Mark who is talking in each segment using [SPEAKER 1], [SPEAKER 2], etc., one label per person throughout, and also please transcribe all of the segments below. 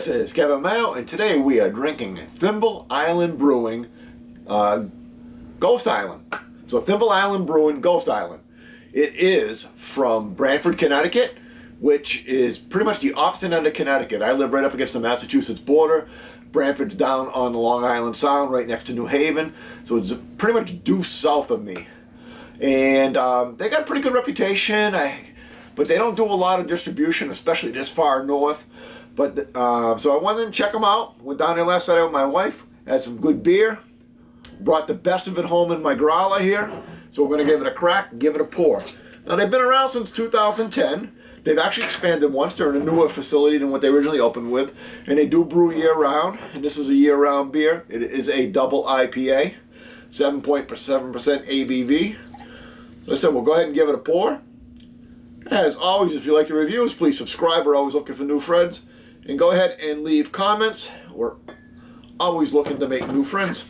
[SPEAKER 1] This is Kevin Mayo, and today we are drinking Thimble Island Brewing Ghost Island. So Thimble Island Brewing Ghost Island. It is from Branford, Connecticut, which is pretty much the opposite end of Connecticut. I live right up against the Massachusetts border. Branford's down on the Long Island Sound, right next to New Haven. So it's pretty much due south of me. And they got a pretty good reputation, but they don't do a lot of distribution, especially this far north. But so I wanted to check them out. Went down there last night with my wife, had some good beer, brought the best of it home in my growler here. So we're going to give it a crack, give it a pour. Now they've been around since 2010. They've actually expanded once. They're in a newer facility than what they originally opened with. And they do brew year-round, and this is a year-round beer. It is a double IPA, 7.7% ABV. So I said, we'll go ahead and give it a pour. As always, if you like the reviews, please subscribe. We're always looking for new friends. And go ahead and leave comments. We're always looking to make new friends.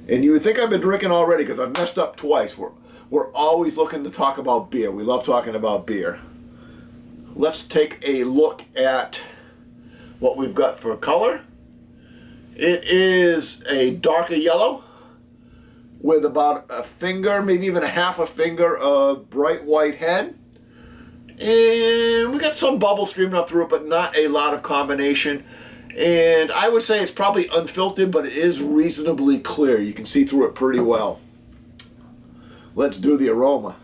[SPEAKER 1] And you would think I've been drinking already because I've messed up twice. We're always looking to talk about beer. We love talking about beer. Let's take a look at what we've got for color. It is a darker yellow with about a finger, maybe even a half a finger of bright white head. And we got some bubble streaming up through it, but not a lot of combination. And I would say it's probably unfiltered, but it is reasonably clear. You can see through it pretty well. Let's do the aroma.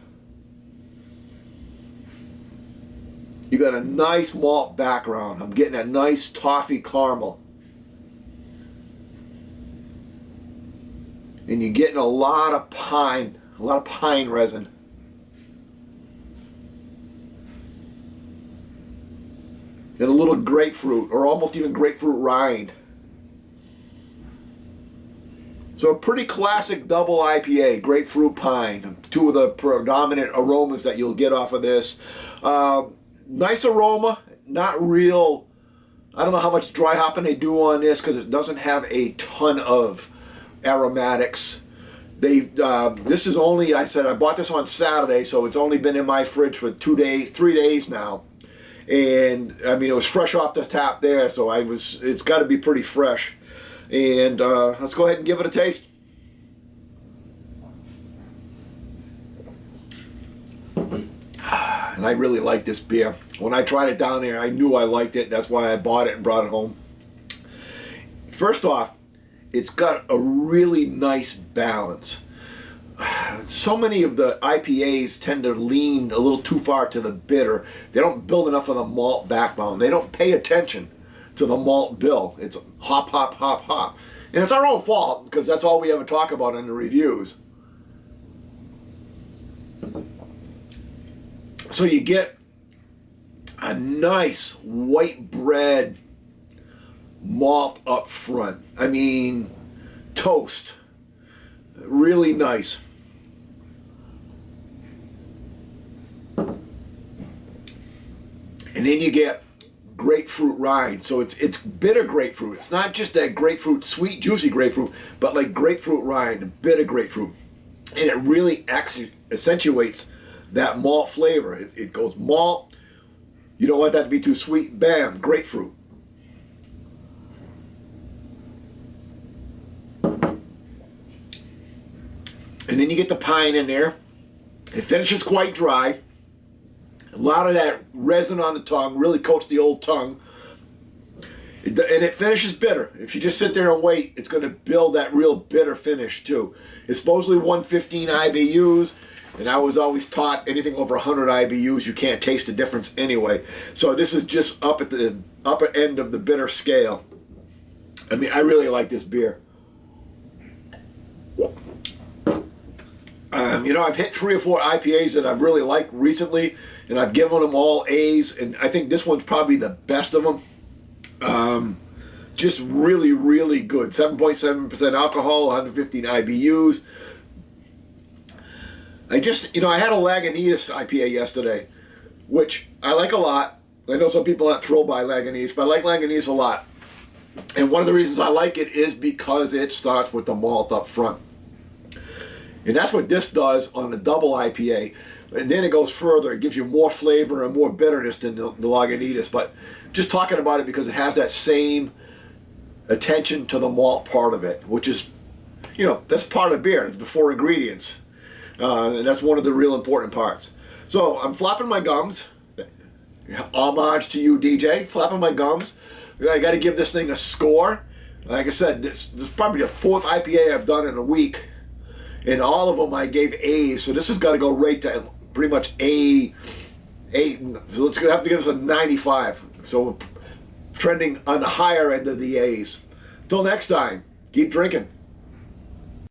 [SPEAKER 1] You got a nice malt background. I'm getting a nice toffee caramel. And you're getting a lot of pine resin. And a little grapefruit, or almost even grapefruit rind. So a pretty classic double IPA, grapefruit pine, two of the predominant aromas that you'll get off of this. Nice aroma, not real, I don't know how much dry hopping they do on this because it doesn't have a ton of aromatics. This is only, I bought this on Saturday, so it's only been in my fridge for 3 days now. And I mean, it was fresh off the tap there, so it's got to be pretty fresh. And let's go ahead and give it a taste. And I really like this beer. When I tried it down there, I knew I liked it. That's why I bought it and brought it home. First off, it's got a really nice balance. So many of the IPAs tend to lean a little too far to the bitter. They don't build enough of the malt backbone. They don't pay attention to the malt bill. It's hop, hop, hop, hop. And it's our own fault because that's all we ever talk about in the reviews. So you get a nice white bread malt up front. I mean, toast. Really nice. And then you get grapefruit rind. So it's bitter grapefruit. It's not just that grapefruit, sweet, juicy grapefruit, but like grapefruit rind, bitter grapefruit. And it really accentuates that malt flavor. It goes malt. You don't want that to be too sweet. Bam, grapefruit. And then you get the pine in there. It finishes quite dry. A lot of that resin on the tongue really coats the old tongue. And it finishes bitter. If you just sit there and wait, it's going to build that real bitter finish too. It's supposedly 115 IBUs, and I was always taught anything over 100 IBUs, you can't taste the difference anyway. So this is just up at the upper end of the bitter scale. I mean, I really like this beer. You know, I've hit 3 or 4 IPAs that I've really liked recently, and I've given them all A's, and I think this one's probably the best of them. Just really, really good. 7.7% alcohol, 115 IBUs. I had a Lagunitas IPA yesterday, which I like a lot. I know some people aren't thrilled by Lagunitas, but I like Lagunitas a lot. And one of the reasons I like it is because it starts with the malt up front. And that's what this does on the double IPA. And then it goes further. It gives you more flavor and more bitterness than the Lagunitas. But just talking about it because it has that same attention to the malt part of it, which is, you know, that's part of beer, the 4 ingredients. And that's one of the real important parts. So I'm flapping my gums. Homage to you, DJ. Flapping my gums. I got to give this thing a score. Like I said, this is probably the 4th IPA I've done in a week. And all of them I gave A's. So this has got to go right to pretty much A. 8. So let's have to give us a 95. So we're trending on the higher end of the A's. Till next time, keep drinking.